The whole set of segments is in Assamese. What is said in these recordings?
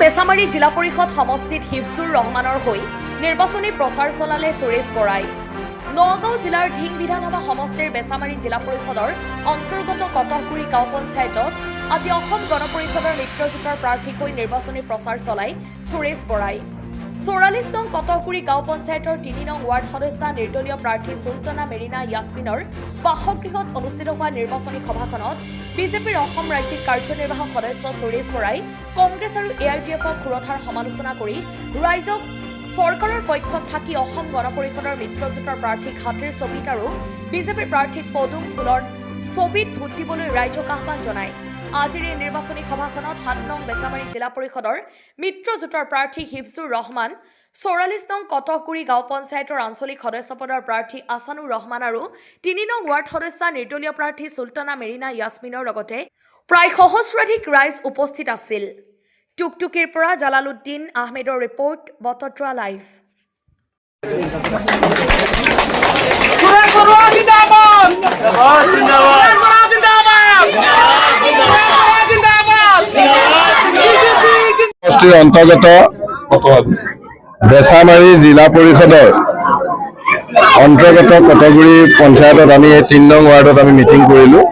বেছামাৰী জিলা পৰিষদ সমষ্টিত হিফজুৰ ৰহমানৰ হৈ নিৰ্বাচনী প্ৰচাৰ চলালে সুৰেশ বৰাই। নগাঁও জিলাৰ ঢিং বিধানসভা সমষ্টিৰ বেছামাৰী জিলা পৰিষদৰ অন্তৰ্গত কটহগুৰি গাঁও পঞ্চায়তত আজি অসম গণ পৰিষদৰ মিত্ৰজোঁটৰ প্ৰাৰ্থীক হৈ নিৰ্বাচনী প্ৰচাৰ চলাই সুৰেশ বৰাই। 44 নং কটহগুৰি গাঁও পঞ্চায়তৰ 3 নং ৱাৰ্ড সদস্যা নিৰ্দলীয় প্ৰাৰ্থী সুলতানা মেৰিনা ইয়াছমিনৰ বাসগৃহত অনুষ্ঠিত হোৱা নিৰ্বাচনী সভাখনত বিজেপিৰ অসম ৰাজ্যিক কাৰ্যনিৰ্বাহক সদস্য সুৰেশ বৰাই কংগ্ৰেছ আৰু AITFক সুৰথাৰ সমালোচনা কৰি ৰাইজক চৰকাৰৰ পক্ষত থাকি অসম গণ পৰিষদৰ মিত্ৰজোঁটৰ প্ৰাৰ্থীক হাতীৰ ছবিত আৰু বিজেপিৰ প্ৰাৰ্থীক পদুম ফুলৰ ছবিত ভোট দিবলৈ ৰাইজক আহ্বান জনায়। আজিৰ এই নিৰ্বাচনী সভাখনত 7 নং বেছামাৰী জিলা পৰিষদৰ মিত্ৰজোঁটৰ প্ৰাৰ্থী হিফজুৰ ৰহমান, 44 নং কটহগুৰি গাঁও পঞ্চায়তৰ আঞ্চলিক সদস্য পদৰ প্ৰাৰ্থী আছানুৰ ৰহমান আৰু 3 নং ৱাৰ্ড সদস্যা নিৰ্দলীয় প্ৰাৰ্থী সুলতানা মেৰিনা ইয়াছমিনৰ লগতে প্ৰায় সহস্ৰাধিক ৰাইজ উপস্থিত আছিল। টুকটুকিৰ পৰা জালালুদ্দিন আহমেদৰ ৰিপৰ্ট, বটদ্ৰা লাইভ। অন্তৰ্গত বেছামাৰী জিলা পৰিষদৰ অন্তৰ্গত কটহগুৰি পঞ্চায়তত আমি 3 নং ৱাৰ্ডত আমি মিটিং কৰিলোঁ।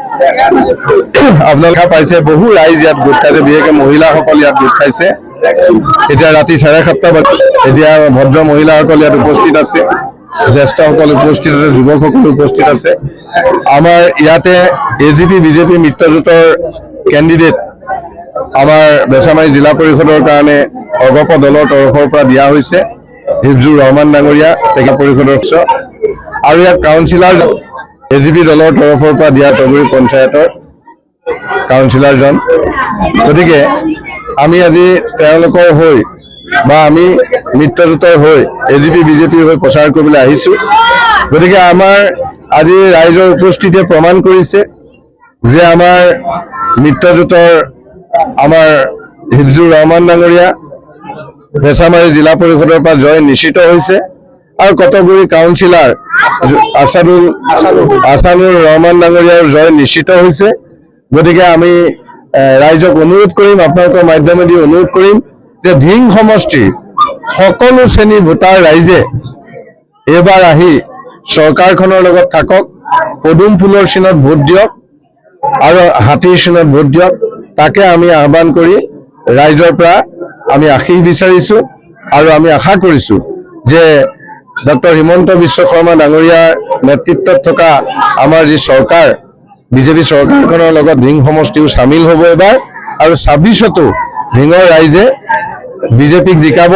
আপোনালোকে পাইছে বহু ৰাইজ ইয়াত গোট খাইছে, বিশেষকৈ মহিলাসকল ইয়াত গোট খাইছে। এতিয়া ৰাতি 7:30 বজাত এতিয়া ভদ্ৰ মহিলাসকল ইয়াত উপস্থিত আছে, জ্যেষ্ঠসকল উপস্থিত আছে, যুৱকসকল উপস্থিত আছে। আমাৰ ইয়াতে AGP বিজেপি মিত্ৰজোঁটৰ কেণ্ডিডেট আমাৰ বেছামাৰী জিলা পৰিষদৰ কাৰণে অগপ দলৰ তৰফৰ পৰা দিয়া হৈছে হিফজুৰ ৰহমান ডাঙৰীয়া, টেকা পৰিষদৰ আৰু ইয়াত কাউন্সিলাৰ AGP দলৰ তৰফৰ পৰা দিয়া কটহগুৰি পঞ্চায়তৰ কাউন্সিলাৰজন। গতিকে আমি আজি তেওঁলোকৰ হৈ বা আমি মিত্ৰজোঁটৰ হৈ AGP বিজেপিৰ হৈ প্ৰচাৰ কৰিবলৈ আহিছোঁ। গতিকে আমাৰ আজি ৰাইজৰ উপস্থিতিয়ে প্ৰমাণ কৰিছে যে আমাৰ মিত্ৰজোঁটৰ আমাৰ হিফজুৰ ৰহমান ডাঙৰীয়া বেছামাৰী জিলা পৰিষদৰ পৰা জয় নিশ্চিত হৈছে আৰু কটহগুৰি কাউন্সিলাৰ আছানুৰ ৰহমান ডাঙৰীয়াৰ জয় নিশ্চিত হৈছে। গতিকে আমি ৰাইজক অনুৰোধ কৰিম, আপোনালোকৰ মাধ্যমেদি অনুৰোধ কৰিম যে ঢিং সমষ্টিৰ সকলো শ্ৰেণীৰ ভোটাৰ ৰাইজে এইবাৰ আহি চৰকাৰখনৰ লগত থাকক, পদুম ফুলৰ চিনত ভোট দিয়ক আৰু হাতীৰ চিনত ভোট দিয়ক। তাকে আমি আহ্বান কৰি ৰাইজৰ পৰা আমি আশীষ বিচাৰিছোঁ আৰু আমি আশা কৰিছোঁ যে ডক্টৰ হিমন্ত বিশ্ব শৰ্মা ডাঙৰীয়াৰ নেতৃত্বত থকা আমাৰ যি চৰকাৰ, বিজেপি চৰকাৰখনৰ লগত ঢিং সমষ্টিও চামিল হ'ব এবাৰ আৰু 26তো ঢিঙৰ ৰাইজে বিজেপিক জিকাব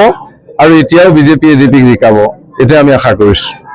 আৰু এতিয়াও বিজেপি AGPক জিকাব, এইটোৱে আমি আশা কৰিছোঁ।